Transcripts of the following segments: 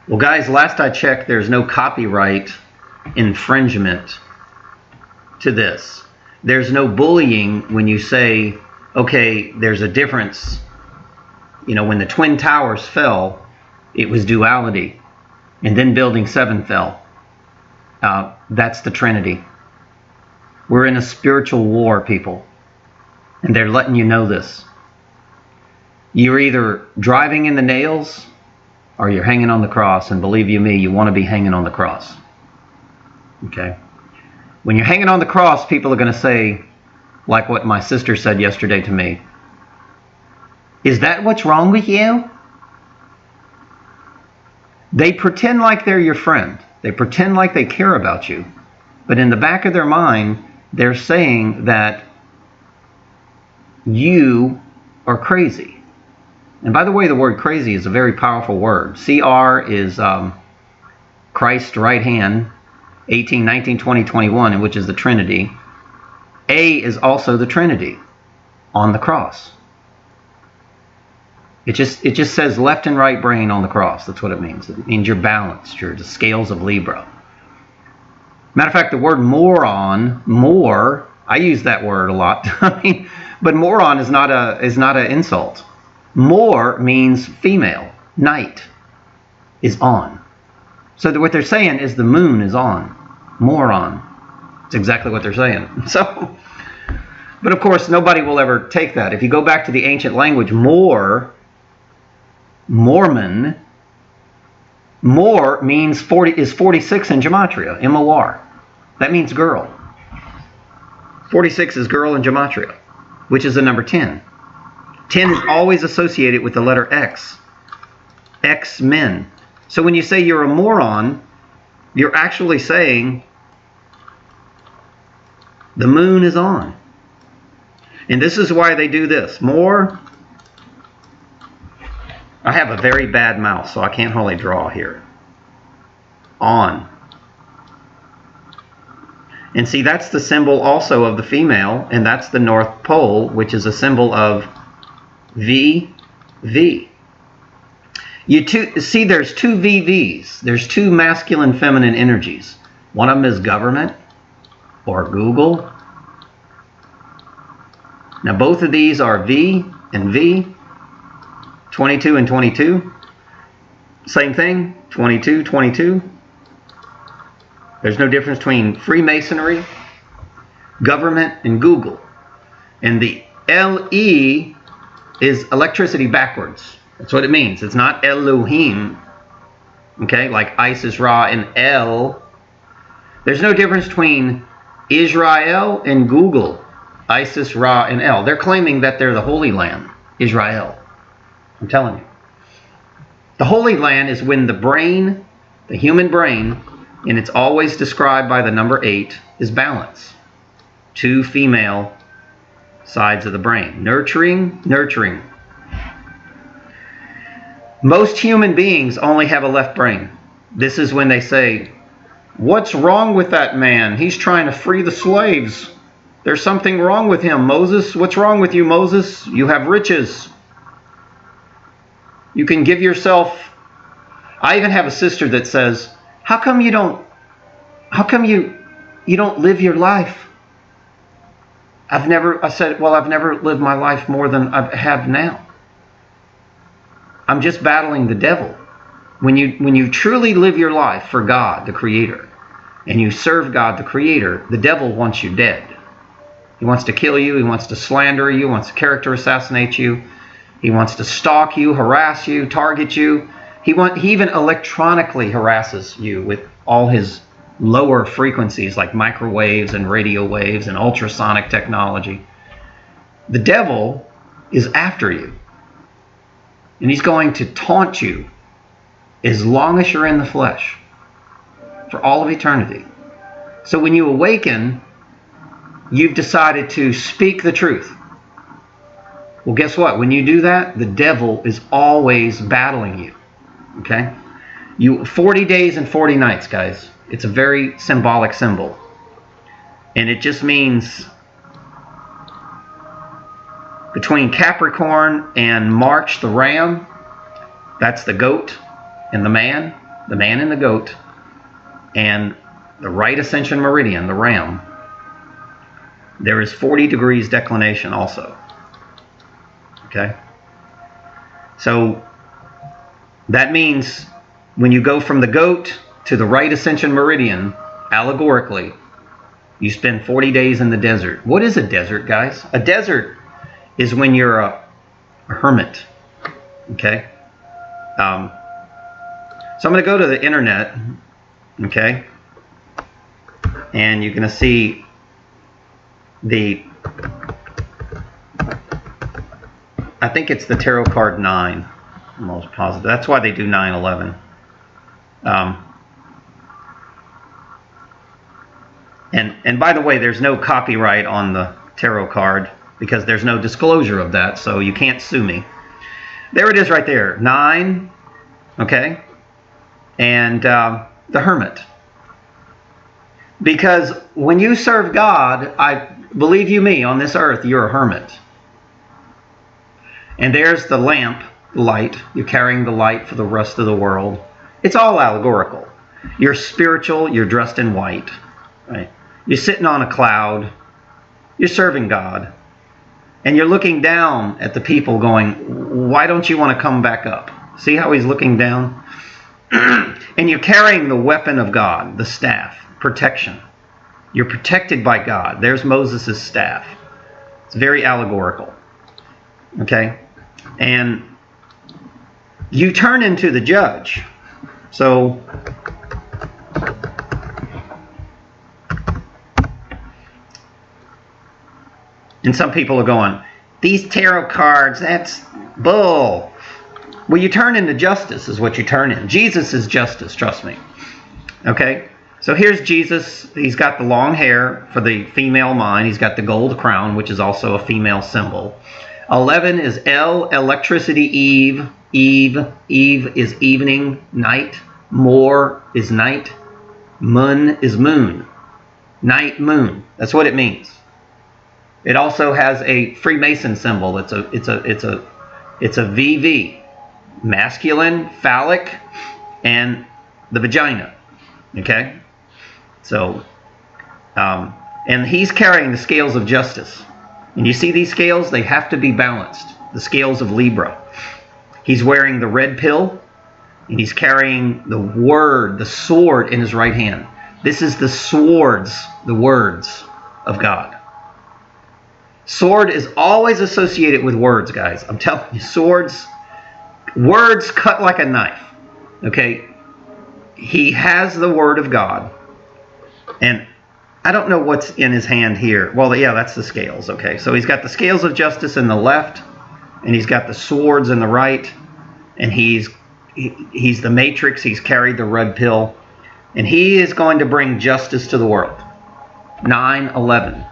Well, guys, last I checked, there's no copyright infringement to this. There's no bullying when you say, okay, there's a difference. You know, when the Twin Towers fell, it was duality. And then Building 7 fell. That's the Trinity. We're in a spiritual war, people. And they're letting you know this. You're either driving in the nails or you're hanging on the cross. And believe you me, you want to be hanging on the cross. Okay? When you're hanging on the cross, people are going to say, like what my sister said yesterday to me, is that what's wrong with you? They pretend like they're your friend. They pretend like they care about you. But in the back of their mind, they're saying that you are crazy. And by the way, the word crazy is a very powerful word. CR is Christ's right hand, 18, 19, 20, 21, which is the Trinity. A is also the Trinity on the cross. It just says left and right brain on the cross. That's what it means. It means you're balanced. You're the scales of Libra. Matter of fact, the word moron, more, I use that word a lot. But moron is not an insult. More means female. Night is on. So what they're saying is the moon is on. Moron. It's exactly what they're saying. So, but of course, nobody will ever take that. If you go back to the ancient language, Mormon, Mor means 46 in gematria, M-O-R. That means girl. 46 is girl in gematria, which is the number 10. 10 is always associated with the letter X. X-men. So when you say you're a moron, you're actually saying the moon is on. And this is why they do this. More. I have a very bad mouse, so I can't hardly draw here. On. And see, that's the symbol also of the female, and that's the North Pole, which is a symbol of V. See, there's two VVs. There's two masculine, feminine energies. One of them is government or Google. Now, both of these are V and V. 22 and 22. Same thing. 22, 22. There's no difference between Freemasonry, government, and Google. And the LE is electricity backwards. That's what it means. It's not Elohim, okay, like Isis, Ra, and El. There's no difference between Israel and Google, Isis, Ra, and El. They're claiming that they're the Holy Land, Israel. I'm telling you. The Holy Land is when the brain, the human brain, and it's always described by the number 8, is balance. Two female sides of the brain. Nurturing. Most human beings only have a left brain. This is when they say, what's wrong with that man? He's trying to free the slaves. There's something wrong with him, Moses. What's wrong with you, Moses? You have riches. You can give yourself. I even have a sister that says, how come you don't live your life? I said, well, I've never lived my life more than I have now. I'm just battling the devil. When you truly live your life for God, the Creator, and you serve God, the Creator, the devil wants you dead. He wants to kill you. He wants to slander you. He wants to character assassinate you. He wants to stalk you, harass you, target you. He even electronically harasses you with all his lower frequencies like microwaves and radio waves and ultrasonic technology. The devil is after you. And he's going to taunt you as long as you're in the flesh for all of eternity. So when you awaken, you've decided to speak the truth. Well, guess what? When you do that, the devil is always battling you. Okay? 40 days and 40 nights, guys. It's a very symbolic symbol. And it just means between Capricorn and March, the ram, that's the goat and the man. the man and the goat, and the right ascension meridian, the ram, there is 40 degrees declination also. Okay? So that means when you go from the goat to the right ascension meridian, allegorically, you spend 40 days in the desert. What is a desert, guys? A desert is when you're a hermit. Okay? So I'm going to go to the internet. Okay? And you're going to see I think it's the tarot card 9. I'm almost positive. That's why they do 9/11. And by the way, there's no copyright on the tarot card because there's no disclosure of that, so you can't sue me. There it is right there, 9, okay? And the hermit. Because when you serve God, I believe you me, on this earth, you're a hermit. And there's the lamp, light. You're carrying the light for the rest of the world. It's all allegorical. You're spiritual, you're dressed in white, right? You're sitting on a cloud. You're serving God. And you're looking down at the people going, why don't you want to come back up? See how he's looking down? And you're carrying the weapon of God, the staff, protection. You're protected by God. There's Moses' staff. It's very allegorical. Okay? And you turn into the judge. So and some people are going, these tarot cards, that's bull. Well, you turn into justice is what you turn in. Jesus is justice, trust me. Okay? So here's Jesus. He's got the long hair for the female mind. He's got the gold crown, which is also a female symbol. 11 is El, electricity, Eve. Eve is evening, night. Mor is night. Mun is moon. Night, moon. That's what it means. It also has a Freemason symbol. It's a VV, masculine, phallic, and the vagina. Okay, so and he's carrying the scales of justice. And you see these scales? They have to be balanced. The scales of Libra. He's wearing the red pill, and he's carrying the word, the sword, in his right hand. This is the swords, the words of God. Sword is always associated with words, guys. I'm telling you, swords, words cut like a knife. Okay? He has the word of God. And I don't know what's in his hand here. Well, yeah, that's the scales. Okay, so he's got the scales of justice in the left, and he's got the swords in the right, and he's the matrix. He's carried the red pill, and he is going to bring justice to the world. 9/11.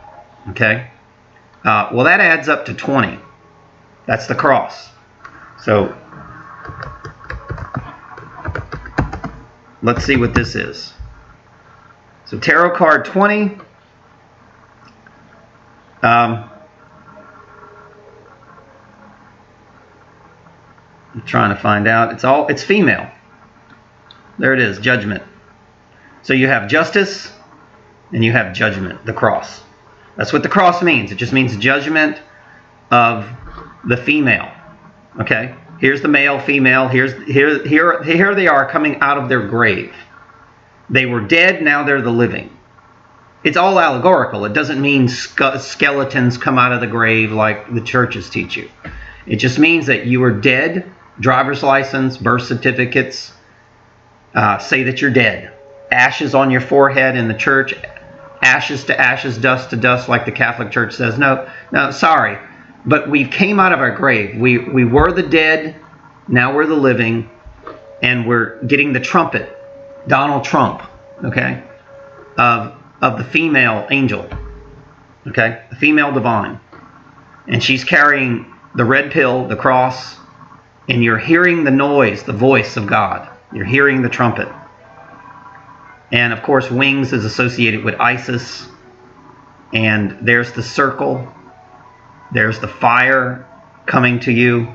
Okay? Well, that adds up to 20. That's the cross. So let's see what this is. So tarot card 20. I'm trying to find out. It's female. There it is, judgment. So you have justice and you have judgment, the cross. That's what the cross means. It just means judgment of the female. Okay? Here's the male, female. Here they are coming out of their grave. They were dead, now they're the living. It's all allegorical. It doesn't mean skeletons come out of the grave like the churches teach you. It just means that you are dead. Driver's license, birth certificates say that you're dead. Ashes on your forehead in the church. Ashes to ashes, dust to dust, like the Catholic Church says. No, sorry. But we came out of our grave. We were the dead, now we're the living, and we're getting the trumpet, Donald Trump, okay, of the female angel, okay, the female divine. And she's carrying the red pill, the cross, and you're hearing the noise, the voice of God. You're hearing the trumpet. And of course, wings is associated with Isis. And there's the circle. There's the fire coming to you.